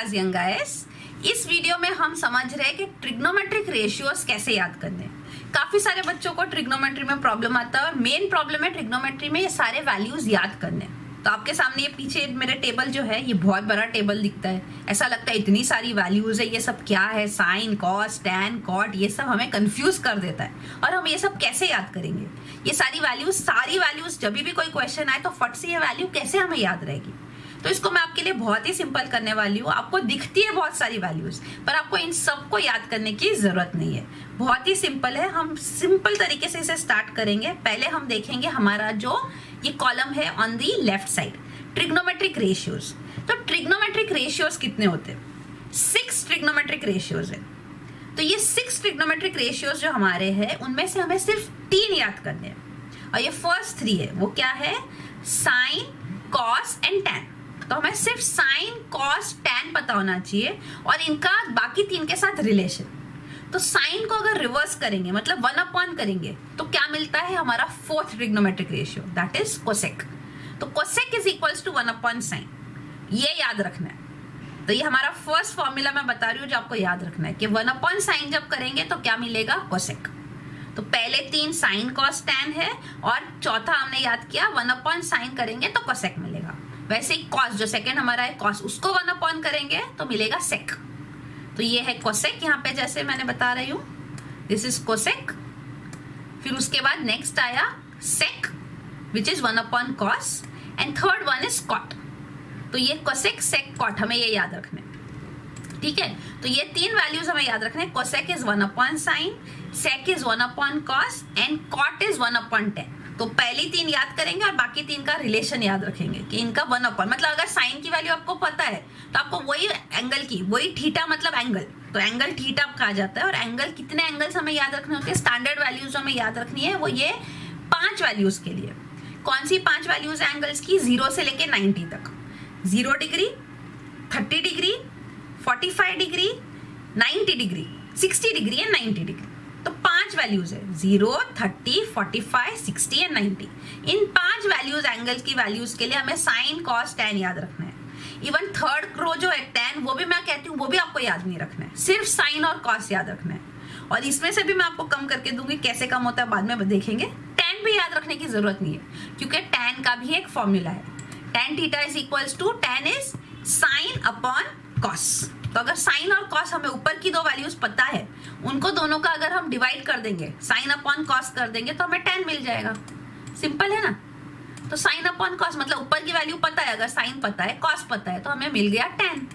विकास young guys. इस video में हम समझ रहे हैं कि ट्रिग्नोमेट्रिक रेशियोज कैसे याद करने हैं। काफी सारे बच्चों को ट्रिग्नोमेट्री में प्रॉब्लम आता है और मेन प्रॉब्लम है ट्रिग्नोमेट्री में ये सारे वैल्यूज याद करने। तो आपके सामने ये पीछे मेरे टेबल जो है ये बहुत बड़ा टेबल दिखता है, ऐसा लगता है इतनी सारी वैल्यूज है, ये सब क्या है, साइन कॉस टैन कॉट, ये सब हमें कंफ्यूज कर देता है और हम ये सब कैसे याद करेंगे। ये सारी वैल्यूज जब भी कोई क्वेश्चन आए तो फट से ये वैल्यू कैसे हमें याद रहेगी। तो इसको मैं आपके लिए बहुत ही सिंपल करने वाली हूँ। आपको दिखती है बहुत सारी वैल्यूज, पर आपको इन सबको याद करने की जरूरत नहीं है। बहुत ही सिंपल है, हम सिंपल तरीके से इसे स्टार्ट करेंगे। पहले हम देखेंगे हमारा जो ये कॉलम है on the left side, trigonometric ratios. तो ट्रिग्नोमेट्रिक रेशियोज कितने होते हैं? 6 ट्रिग्नोमेट्रिक रेशियोज है। तो ये 6 ट्रिग्नोमेट्रिक रेशियोज जो हमारे हैं उनमें से हमें सिर्फ 3 याद करने हैं और ये फर्स्ट 3 है, वो क्या है? Sine, cos and tan. तो हमें सिर्फ साइन, कॉस, टैन पता होना चाहिए और इनका बाकी 3 के साथ रिलेशन। तो साइन को अगर रिवर्स करेंगे मतलब 1/, करेंगे तो क्या मिलता है? हमारा 4th trigonometric ratio, that is cosec. तो cosec is equals to 1/sin। ये याद रखना है। तो ये हमारा फर्स्ट फॉर्मूला मैं बता रही हूँ जो आपको याद रखना है कि 1/sin जब करेंगे तो क्या मिलेगा? कोसेक। तो पहले 3 साइन, कॉस, टैन है और चौथा हमने याद किया 1/sin करेंगे तो कोसेक मिलेगा। वैसे ही कॉस जो सेकंड हमारा है कॉस, उसको 1/, करेंगे तो मिलेगा सेक। तो ये है कोसेक, यहाँ पे जैसे मैंने बता रही हूँ, दिस इज कोसेक। फिर उसके बाद नेक्स्ट आया sec which is 1/cos and third one is cot. तो ये कोसेक, सेक, कॉट हमें ये याद रखना है, ठीक है। तो ये 3 वैल्यूज हमें याद रखने हैं। Cosec is 1/sin, sec is 1/cos and cot is 1/tan। तो पहली 3 याद करेंगे और बाकी 3 का रिलेशन याद रखेंगे कि इनका 1/, मतलब अगर साइन की वैल्यू आपको पता है तो आपको वही एंगल की, वही थीटा मतलब एंगल, तो एंगल थीटा कहा जाता है। और एंगल, कितने एंगल्स हमें याद रखने होते हैं? स्टैंडर्ड वैल्यूज हमें याद रखनी है, वो ये 5 वैल्यूज के लिए। कौन सी 5 वैल्यूज है एंगल्स की? 0 से लेके 90 तक। 0 degree, 30 degree, 45 degree, 90 degree, 60 degree and 90 degree. तो 5 वैल्यूज है, 0, 30, 45, 60 एंड 90। इन 5 वैल्यूज एंगल की वैल्यूज के लिए हमें साइन, कॉस, टैन याद रखना है। इवन थर्ड रो जो है टैन, वो भी मैं कहती हूँ वो भी आपको याद नहीं रखना है, सिर्फ साइन और कॉस याद रखना है। और इसमें से भी मैं आपको कम करके दूंगी, कैसे कम होता है बाद में देखेंगे। टैन भी याद रखने की जरूरत नहीं है क्योंकि टैन का भी एक फॉर्मूला है, tan theta is equals to tan is sine upon cos. तो अगर साइन और कॉस हमें ऊपर की 2 वैल्यूज पता है, उनको दोनों का अगर हम डिवाइड कर देंगे, साइन अपॉन कॉस कर देंगे तो हमें टैन मिल जाएगा। सिंपल है ना। तो साइन अपॉन कॉस मतलब ऊपर की वैल्यू पता है, अगर साइन पता है, कॉस पता है, तो हमें मिल गया टैन।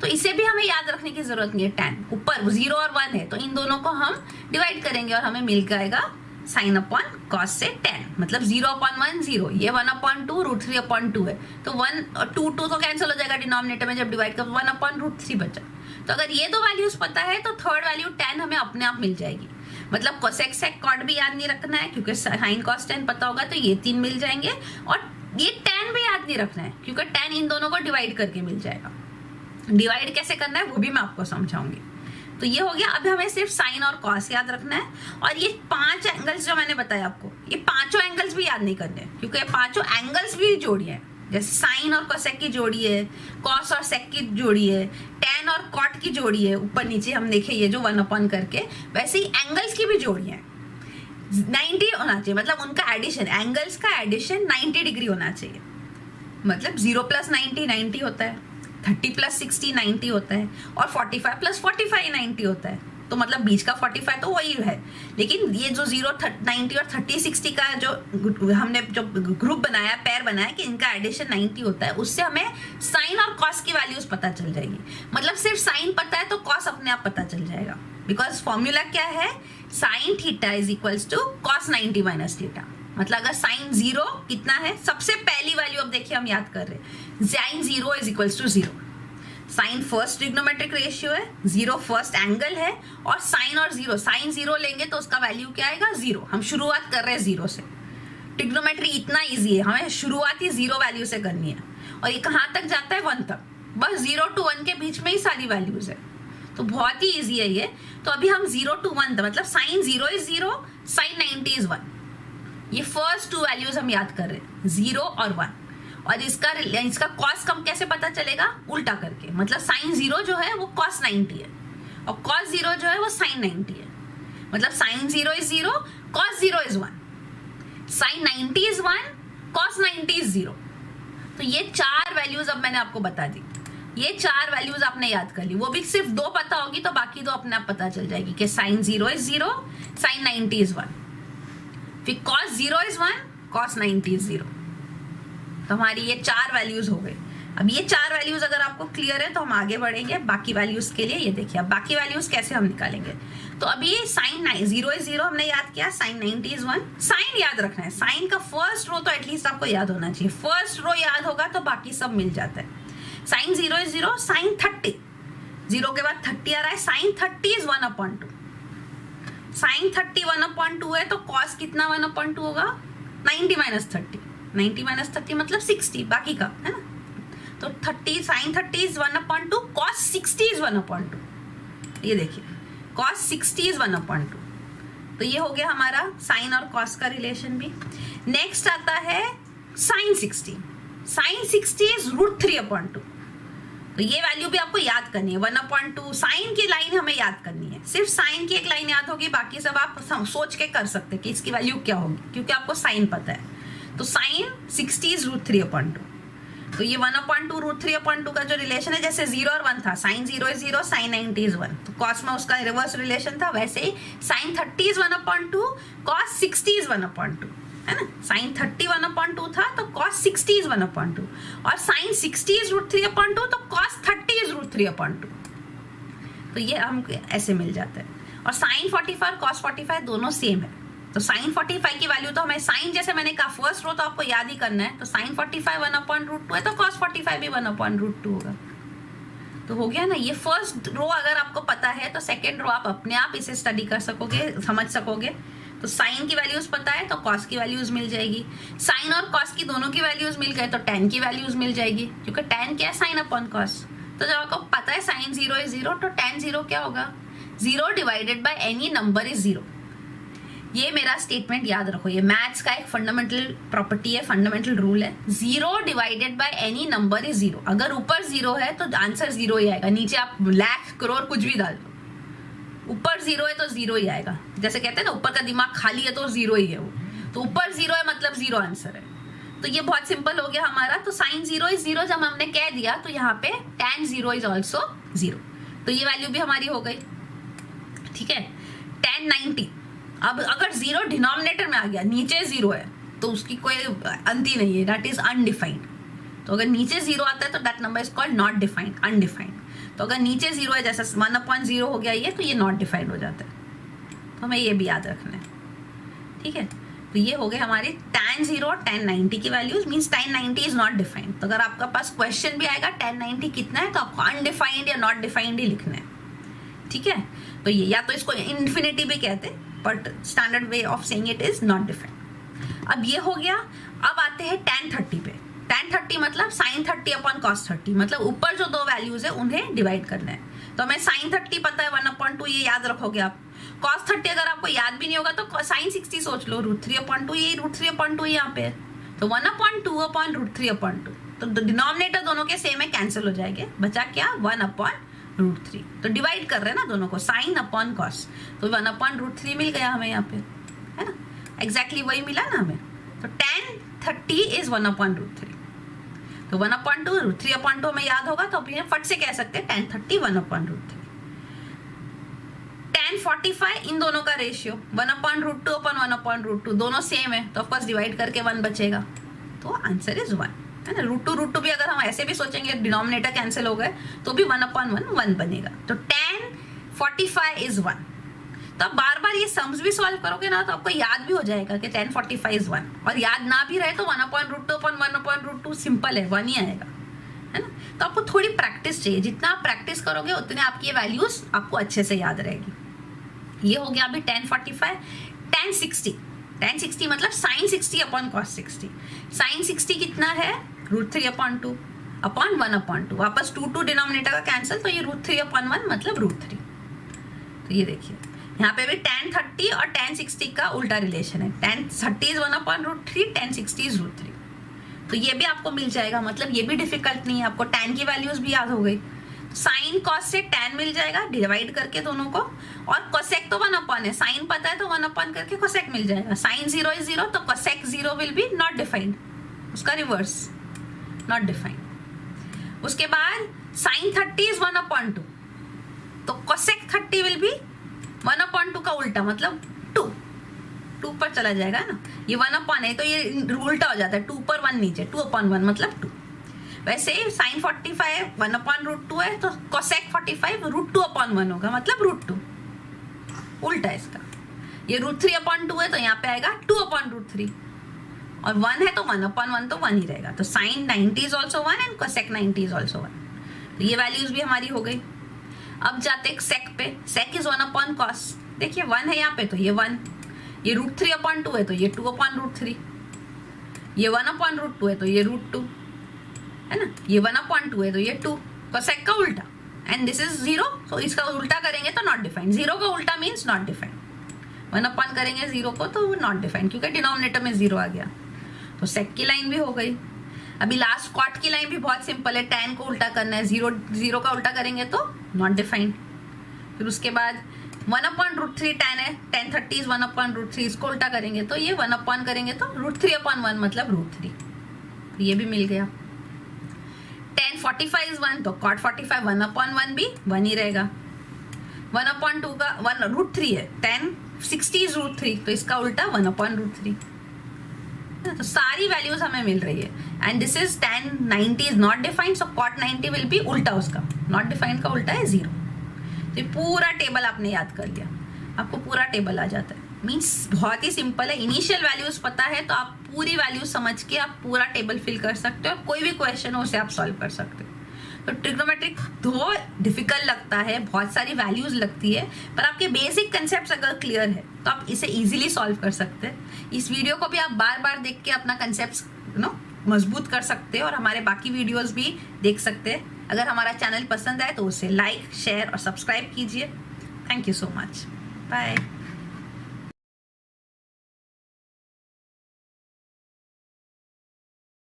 तो इसे भी हमें याद रखने की जरूरत नहीं है। टैन ऊपर 0 और 1 है तो इन दोनों को हम डिवाइड करेंगे और हमें मिल जाएगा साइन अपॉन कॉस से टैन, मतलब 0/1 0, ये 1/2 √3/2 है। तो 1 और 2 तो कैंसिल हो जाएगा डिनोमिनेटर में जब डिवाइड कर, 1/√3 बचा। तो अगर ये 2 वैल्यूज पता है तो थर्ड वैल्यू टैन हमें अपने आप मिल जाएगी। मतलब कोसेक, सेक, कॉट भी याद नहीं रखना है क्योंकि साइन, कॉस, टैन पता होगा तो ये 3 मिल जाएंगे। और ये टैन भी याद नहीं रखना है क्योंकि टैन इन दोनों को डिवाइड करके मिल जाएगा। डिवाइड कैसे करना है वो भी मैं आपको समझाऊंगी। तो ये हो गया। अब हमें सिर्फ साइन और कॉस याद रखना है। और ये 5 एंगल्स जो मैंने बताया आपको, ये 5 एंगल्स भी याद नहीं करने क्योंकि ये 5 एंगल्स भी जोड़ी है। जैसे साइन और कोसेक की जोड़ी है, कॉस और सेक की जोड़ी है, टैन और कॉट की जोड़ी है, ऊपर नीचे हम देखे ये जो 1/, करके, वैसे ही एंगल्स की भी जोड़ी है। 90 होना चाहिए, मतलब उनका एडिशन, एंगल्स का एडिशन 90 डिग्री होना चाहिए। मतलब 0 + 90 90 होता है, 30 + 60 90 होता है और 45 + 45 90 होता है। तो मतलब बीच का 45 तो वही है। लेकिन ये जो 0, 90 और 30, 60 का जो हमने जो ग्रुप बनाया, पेयर बनाया कि इनका एडिशन 90 होता है, उससे हमें साइन और कॉस की वैल्यूज पता चल जाएगी। मतलब सिर्फ साइन पता है तो कॉस अपने आप पता चल जाएगा। बिकॉज फॉर्मूला क्या है? Sine theta is equals to cos 90 - theta. मतलब अगर साइन 0 कितना है, सबसे पहली वैल्यू अब देखिए हम याद कर रहे हैं, sine 0 is equals to 0। Sine first trigonometric ratio है, 0 फर्स्ट एंगल है और साइन और 0, साइन 0 लेंगे तो उसका वैल्यू क्या आएगा? 0। हम शुरुआत कर रहे हैं 0 से। ट्रिग्नोमेट्री इतना इजी है, हमें शुरुआत ही 0 वैल्यू से करनी है और ये कहाँ तक जाता है? 1 तक। बस 0 to 1 के बीच में ही सारी वैल्यूज है, तो बहुत ही ईजी है ये। तो अभी हम 0 to 1 मतलब साइन 0 इज 0, साइन 90 इज 1। ये फर्स्ट 2 वैल्यूज हम याद कर रहे हैं, 0 और 1। और इसका कॉस कम कैसे पता चलेगा, उल्टा करके, मतलब साइन 0 जो है वो कॉस 90 है और कॉस 0 जो है वो साइन 90 है, मतलब sine 0 is 0, cos 0 is 1, sine 90 is 1, cos 90 is 0। तो ये 4 वैल्यूज अब मैंने आपको बता दी, ये 4 वैल्यूज आपने याद कर ली, वो भी सिर्फ 2 पता होगी तो बाकी 2 अपने आप पता चल जाएगी कि साइन 0 इज 0, साइन 90 इज 1, फिर कॉस 0 इज 1, कॉस 90 इज 0। तो हमारी ये 4 वैल्यूज हो गई। अब ये 4 वैल्यूज अगर आपको क्लियर है तो हम आगे बढ़ेंगे बाकी वैल्यूज के लिए। ये देखिए अब बाकी वैल्यूज कैसे हम निकालेंगे। तो अभी साइन 0 इज 0 हमने याद किया, साइन 90 इज 1। साइन याद रखना है, साइन का फर्स्ट रो तो एटलीस्ट आपको याद होना चाहिए, फर्स्ट रो याद होगा तो बाकी सब मिल जाता है। साइन 0 इज 0, साइन 30, 0 के बाद 30 आ रहा है, साइन 30 इज 1/2, साइन 30 1/2 है तो कॉस कितना 1/2 होगा, 90 माइनस 30, 90 माइनस 30 मतलब 60, बाकी का है ना। तो 30 साइन 30 इज 1/2, कॉस 60 इज 1/2। ये देखिए कॉस 60 इज 1/2। तो ये हो गया हमारा साइन और कॉस का रिलेशन भी। नेक्स्ट आता है साइन 60, साइन 60 इज √3/2। तो ये वैल्यू भी आपको याद करनी है, 1/2 साइन की लाइन हमें याद करनी है, सिर्फ साइन की एक लाइन याद होगी, बाकी सब आप सोच के कर सकते हैं कि इसकी वैल्यू क्या होगी क्योंकि आपको साइन पता है। तो साइन 60 इज √3/2। तो ये 1/2 √3/2 का जो रिलेशन है, जैसे 0 और 1 था, साइन 0 इज 0, साइन 90 इज 1, तो कॉस में उसका रिवर्स रिलेशन था, वैसे ही साइन 30 इज 1/2, कॉस 60 इज 1/2, है ना। साइन 30 1/2 था तो कॉस 60 इज 1/2, और साइन 60 इज √3/2 तो कॉस 30 इज √3/2। तो ये हमको ऐसे मिल जाता है। और साइन 45 और कॉस 45 दोनों सेम है। तो साइन 45 की वैल्यू तो हमें साइन, जैसे मैंने कहा फर्स्ट रो तो आपको याद ही करना है, तो साइन 45 1/√2 है तो कॉस 45 भी 1/√2 होगा। तो हो गया ना। ये फर्स्ट रो अगर आपको पता है तो सेकेंड रो आप अपने आप इसे स्टडी कर सकोगे, समझ सकोगे। तो साइन की वैल्यूज पता है तो कॉस की वैल्यूज मिल जाएगी, साइन और कॉस की दोनों की वैल्यूज मिल गए तो टैन की वैल्यूज मिल जाएगी, क्योंकि टैन क्या है, साइन अपॉन कॉस। तो जब आपको पता है साइन 0 इज 0 तो टैन 0 क्या होगा, 0 divided by any number is 0। ये मेरा स्टेटमेंट याद रखो, ये मैथ्स का एक फंडामेंटल प्रॉपर्टी है, फंडामेंटल रूल है। 0 divided by any number is 0। अगर ऊपर 0 है तो आंसर 0 ही आएगा, नीचे आप लाख करोड़ कुछ भी डाल दो, ऊपर 0 है तो 0 ही आएगा। जैसे कहते हैं ना ऊपर का दिमाग खाली है तो 0 ही है वो, तो ऊपर 0 है मतलब 0 आंसर है। तो ये बहुत सिंपल हो गया हमारा। तो साइन 0 इज 0 जब हमने कह दिया तो यहाँ पे टैन 0 इज ऑल्सो 0, तो ये वैल्यू भी हमारी हो गई। ठीक है, टैन 90, अब अगर 0 डिनोमिनेटर में आ गया, नीचे 0 है तो उसकी कोई अंत ही नहीं है, दैट इज अनडिफाइंड। तो अगर नीचे 0 आता है तो that number is called not defined, undefined. तो अगर नीचे 0 है, जैसे 1/0 हो गया ये, तो ये नॉट डिफाइंड हो जाता है। तो हमें ये भी याद रखना है। ठीक है, तो ये हो गए हमारे tan 0 और tan 90 की values, means tan 90 is not defined. तो अगर आपका पास क्वेश्चन भी आएगा tan 90 कितना है तो आपको अनडिफाइंड या नॉट डिफाइंड ही लिखना है। ठीक है, तो ये या तो इसको इन्फिनिटी भी कहते हैं, but standard way of saying it is not defined. अब ये हो गया। अब आते हैं tan 30 पे। tan 30 मतलब sin 30 अपॉन cos 30, मतलब ऊपर जो दो वैल्यूज है उन्हें डिवाइड करना है। तो हमें sin 30 पता है 1/2, ये याद रखोगे आप। cos 30 अगर आपको याद भी नहीं होगा तो sin 60 सोच लो, √3/2, ये √3/2 यहाँ पे है, तो 1/2 अपॉन √3/2। तो डिनोमिनेटर दोनों के सेम है, कैंसिल हो जाएंगे, बचा क्या 1/√3। तो डिवाइड कर रहे हैं ना दोनों को, साइन अपॉन कॉस, तो 1/√3 मिल गया हमें यहाँ पे, है ना, एग्जैक्टली वही मिला ना हमें। तो tan 30 इज 1/√3, तो 1/2 √3/2 हमें याद होगा, तो अभी फट से कह सकते हैं tan 30 1/√3। tan 45 इन दोनों का रेशियो 1/√2 अपॉन 1/√2, दोनों सेम है तो ऑफकोर्स डिवाइड करके 1 बचेगा, तो आंसर इज 1, है ना। √2 भी अगर हम ऐसे भी सोचेंगे डिनोमिनेटर कैंसिल हो गए तो भी 1/1 1 बनेगा। तो tan 45 इज 1। तो आप बार बार ये सम्स भी सॉल्व करोगे ना तो आपको याद भी हो जाएगा कि tan 45 इज 1, और याद ना भी रहे तो 1/√2 अपॉन 1/√2 सिंपल है, 1 ही आएगा, है ना। तो आपको थोड़ी प्रैक्टिस चाहिए, जितना आप प्रैक्टिस करोगे उतने आपकी ये वैल्यूज आपको अच्छे से याद रहेगी। ये हो गया अभी tan 45। tan 60 मतलब sin 60 अपॉन cos 60। sin 60 कितना है, √3/2 अपॉन 1/2, वापस 2 डिनोमिनेटर का कैंसिल, तो ये √3/1 मतलब √3। तो ये देखिए यहाँ पे भी tan 30 और tan 60 का उल्टा रिलेशन है, tan 30 इज 1/√3, tan 60 इज √3। तो ये भी आपको मिल जाएगा, मतलब ये भी डिफिकल्ट नहीं है, आपको tan की वैल्यूज भी याद हो गई। साइन कॉस से tan मिल जाएगा डिवाइड करके दोनों को, और कोसेक तो 1/, है, साइन पता है तो 1/, करके कोसेक मिल जाएगा। साइन 0 इज 0, तो cosec 0 will be not defined, उसका रिवर्स नॉट डिफाइंड। उसके बाद साइन 30 इज 1/2, तो कोसेक 30 विल बी 1/2 का उल्टा, मतलब 2 पर चला जाएगा ना, ये 1/, है तो ये उल्टा हो जाता है, 2 पर 1 नीचे, 2/1 मतलब 2। वैसे साइन 45 1/√2 है, तो कोसेक 45 √2/1 होगा, मतलब √2, उल्टा है इसका। ये √3/2 है तो यहाँ पे आएगा 2/√3, और 1 है तो 1/1, तो 1 ही रहेगा। तो sine 90 is also 1 and cosec 90 is also 1। तो ये वैल्यूज भी हमारी हो गई। अब जाते सेक पे, सेक इज 1/cos, देखिए 1 है यहाँ पे तो ये 1, ये √3/2 है तो ये 2/√3, ये 1/√2 है तो ये √2 है ना, ये 1/2 है तो ये 2, कोसेक का उल्टा, एंड दिस इज 0, तो इसका उल्टा करेंगे तो नॉट डिफाइंड। 0 का उल्टा मीन्स नॉट डिफाइंड, 1/, करेंगे 0 को तो नॉट डिफाइंड, क्योंकि डिनोमिनेटर में 0 आ गया। तो सेक की लाइन भी हो गई। अभी लास्ट कॉट की लाइन भी बहुत सिंपल है, tan को उल्टा करना है, 0 का उल्टा करेंगे तो नॉट डिफाइंड। फिर उसके बाद 1/√3 tan है, tan 30 इज 1/√3, इसको उल्टा करेंगे तो ये 1/, करेंगे तो √3/1 मतलब √3, तो ये भी मिल गया। tan 45 इज 1, तो cot 45 1/1 भी 1 ही रहेगा। 1/2 का 1√3 है, tan 60 इज √3, तो इसका उल्टा 1/√3। तो सारी वैल्यूज हमें मिल रही है, and this is tan 90 is not defined, so cot 90 will be उल्टा उसका, नॉट डिफाइंड का उल्टा है 0। तो ये पूरा टेबल आपने याद कर लिया, आपको पूरा टेबल आ जाता है। मीन्स बहुत ही सिंपल है, इनिशियल वैल्यूज पता है तो आप पूरी वैल्यूज समझ के आप पूरा टेबल फिल कर सकते हो, और कोई भी क्वेश्चन हो उसे आप सॉल्व कर सकते हो। तो ट्रिग्नोमेट्रिक दो डिफिकल्ट लगता है, बहुत सारी वैल्यूज लगती है, पर आपके बेसिक कंसेप्ट अगर क्लियर है तो आप इसे इजीली सॉल्व कर सकते हैं। इस वीडियो को भी आप बार बार देख के अपना कंसेप्ट मजबूत कर सकते हैं, और हमारे बाकी वीडियोस भी देख सकते हैं। अगर हमारा चैनल पसंद आए तो उसे लाइक, शेयर और सब्सक्राइब कीजिए। Thank you so much, bye.